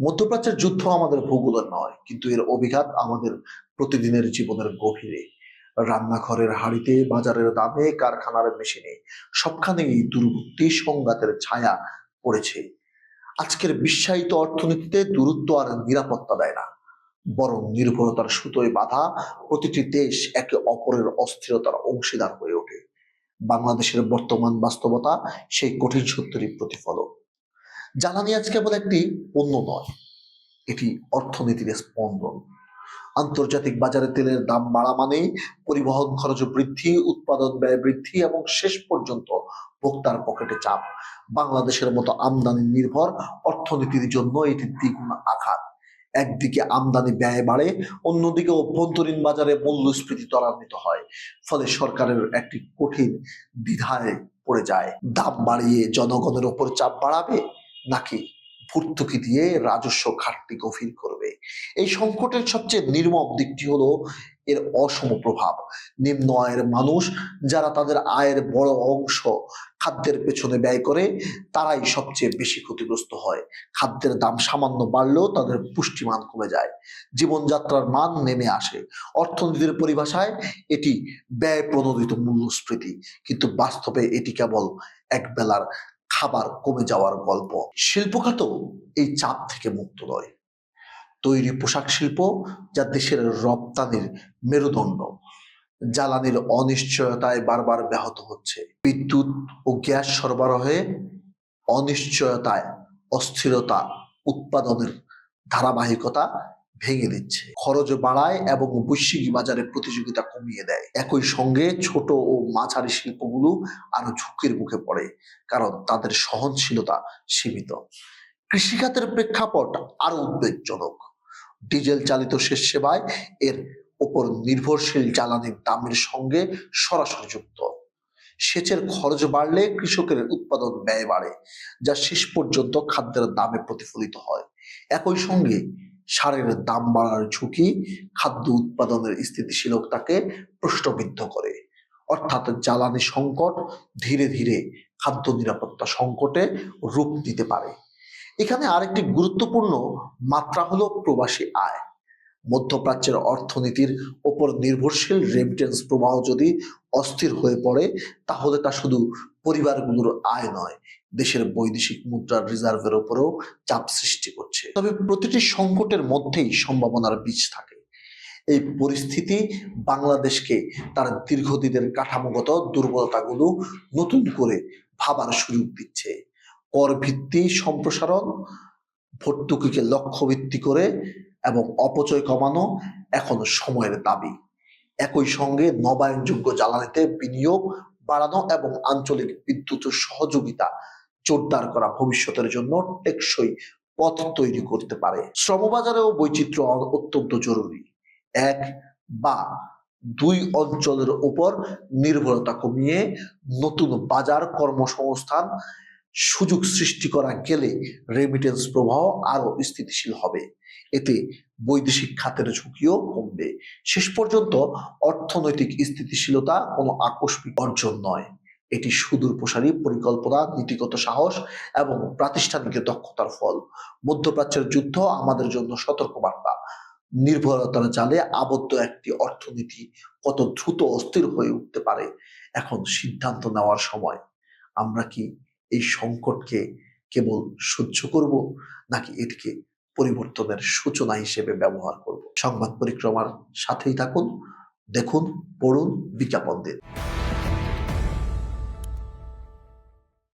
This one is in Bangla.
মধ্যপ্রাচ্যের যুদ্ধ আমাদের ভূগোলের নয়, কিন্তু এর অভিঘাত আমাদের প্রতিদিনের জীবনের গভীরে। রান্নাঘরের হাঁড়িতে, বাজারের দামে, কারখানার মেশিনে, সবখানেই দূরবর্তী সংঘাতের ছায়া পড়েছে। আজকের বিশ্বায়িত অর্থনীতিতে দূরত্ব আর নিরাপত্তা দেয় না, বরং নির্ভরতার সুতোয় বাঁধা প্রতিটি দেশ একে অপরের অস্থিরতার অংশীদার হয়ে ওঠে। বাংলাদেশের বর্তমান বাস্তবতা সেই কঠিন সত্যেরই প্রতিফলন। জ্বালানি আজ কেবল একটি পণ্য নয়, এটি অর্থনীতির স্পন্দন। আন্তর্জাতিক বাজারে তেলের দাম বাড়া মানে পরিবহন খরচ বৃদ্ধি, উৎপাদন ব্যয় বৃদ্ধি এবং শেষ পর্যন্ত ভোক্তার পকেটে চাপ। বাংলাদেশের মতো আমদানি নির্ভর অর্থনীতির জন্য এটি দ্বিগুণ আঘাত। একদিকে আমদানি ব্যয় বাড়ে, অন্যদিকে অভ্যন্তরীণ বাজারে মূল্যস্ফীতি ত্বরান্বিত হয়। ফলে সরকারের একটি কঠিন দ্বিধায় পড়ে যায়, দাম বাড়িয়ে জনগণের ওপর চাপ বাড়াবে নাকি ভর্তুকি দিয়ে রাজস্ব ঘাটতি গভীর করবে। এই সংকটের সবচেয়ে নির্মম দিকটি হলো এর অসম প্রভাব। নিম্ন আয়ের মানুষ, যারা তাদের আয়ের বড় অংশ খাদ্যের পেছনে ব্যয় করে, তারাই সবচেয়ে বেশি ক্ষতিগ্রস্ত হয়। খাদ্যের দাম সামান্য বাড়লেও তাদের পুষ্টিমান কমে যায়, জীবনযাত্রার মান নেমে আসে। অর্থনীতির পরিভাষায় এটি ব্যয় প্রণোদিত মূল্যস্ফীতি, কিন্তু বাস্তবে এটি কেবল এক বেলার খাবার কমে যাওয়ার গল্প। শিল্প খাত এই চাপ থেকে মুক্ত নয়। তৈরি পোশাক শিল্প, যা দেশের রপ্তানির মেরুদণ্ড, জ্বালানির অনিশ্চয়তায় বারবার ব্যাহত হচ্ছে। বিদ্যুৎ ও গ্যাস সরবরাহে অনিশ্চয়তায় অস্থিরতা উৎপাদনের ধারাবাহিকতা ভেঙে দিচ্ছে, খরচ বাড়ায় এবং বৈশ্বিক বাজারে প্রতিযোগিতা কমিয়ে দেয়। একই সঙ্গে ছোট ও মাঝারি শিল্পগুলো আরো ঝুঁকির মুখে পড়ে, কারণ তাদের সহনশীলতা সীমিত। কৃষিখাতের প্রেক্ষাপট আরো উদ্বেগজনক। ডিজেল চালিত সেচ সেবায় এর উপর নির্ভরশীল, জ্বালানির দামের সঙ্গে সরাসরি যুক্ত। সেচের খরচ বাড়লে কৃষকের উৎপাদন ব্যয় বাড়ে, যা শেষ পর্যন্ত খাদ্যের দামে প্রতিফলিত হয়। একই সঙ্গে সারের দাম বাড়ার ঝুঁকি খাদ্য উৎপাদনের স্থিতিশীলতাকে প্রশ্নবিদ্ধ করে। অর্থাৎ জ্বালানি সংকট ধীরে ধীরে খাদ্য নিরাপত্তা সংকটে রূপ নিতে পারে। এখানে আরেকটি গুরুত্বপূর্ণ মাত্রা হলো প্রবাসী আয়। মধ্যপ্রাচ্যের অর্থনীতির ওপর নির্ভরশীল রেমিটেন্স প্রবাহ যদি অস্থির হয়ে পড়ে, তাহলে তা শুধু পরিবারগুলোর আয় নয়, দেশের বৈদেশিক মুদ্রার রিজার্ভের উপরেও চাপ সৃষ্টি করছে। তবে প্রতিটি সংকটের মধ্যেই সম্ভাবনার বীজ থাকে। এই পরিস্থিতি বাংলাদেশকে তার দীর্ঘদিনের কাঠামোগত দুর্বলতাগুলো নতুন করে ভাবার সুযোগ দিচ্ছে। কর ভিত্তি সম্প্রসারণ, ভর্তুকিকে লক্ষ্য ভিত্তি করে এবং অপচয় কমানো এখন সময়ের দাবি। একই সঙ্গে নবায়নযোগ্য জ্বালানিতে বিনিয়োগ বাড়ানো এবং আঞ্চলিক বিদ্যুৎ সহযোগিতা জোরদার করা ভবিষ্যতের জন্য টেকসই পথ তৈরি করতে পারে। শ্রমবাজারেও বৈচিত্র্য অত্যন্ত জরুরি। এক বা দুই অঞ্চলের উপর নির্ভরতা কমিয়ে নতুন বাজার, কর্মসংস্থান সুযোগ সৃষ্টি করা গেলে রেমিটেন্স প্রবাহ আরো স্থিতিশীল হবে। এতে বৈদেশিক খাতের ঝুঁকিও কমবে। শেষ পর্যন্ত অর্থনৈতিক স্থিতিশীলতা কোনো আকস্মিক অর্জন নয়, এটি সুদূর প্রসারী পরিকল্পনা, নীতিগত সাহস এবং প্রাতিষ্ঠানিক দক্ষতার ফল। মধ্যপ্রাচ্যের যুদ্ধ আমাদের জন্য সতর্কবার্তা। নির্ভরতার জালে আবদ্ধ একটি অর্থনীতি কত দ্রুত অস্থির হয়ে উঠতে পারে। এখন সিদ্ধান্ত নেওয়ার সময়। আমরা কি এই সংকটকে কেবল সহ্য করব, নাকি এটিকে পরিবর্তনের সূচনা হিসেবে ব্যবহার করব? সংবাদ পরিক্রমার সাথেই থাকুন, দেখুন, পড়ুন, বিজ্ঞাপন দিন।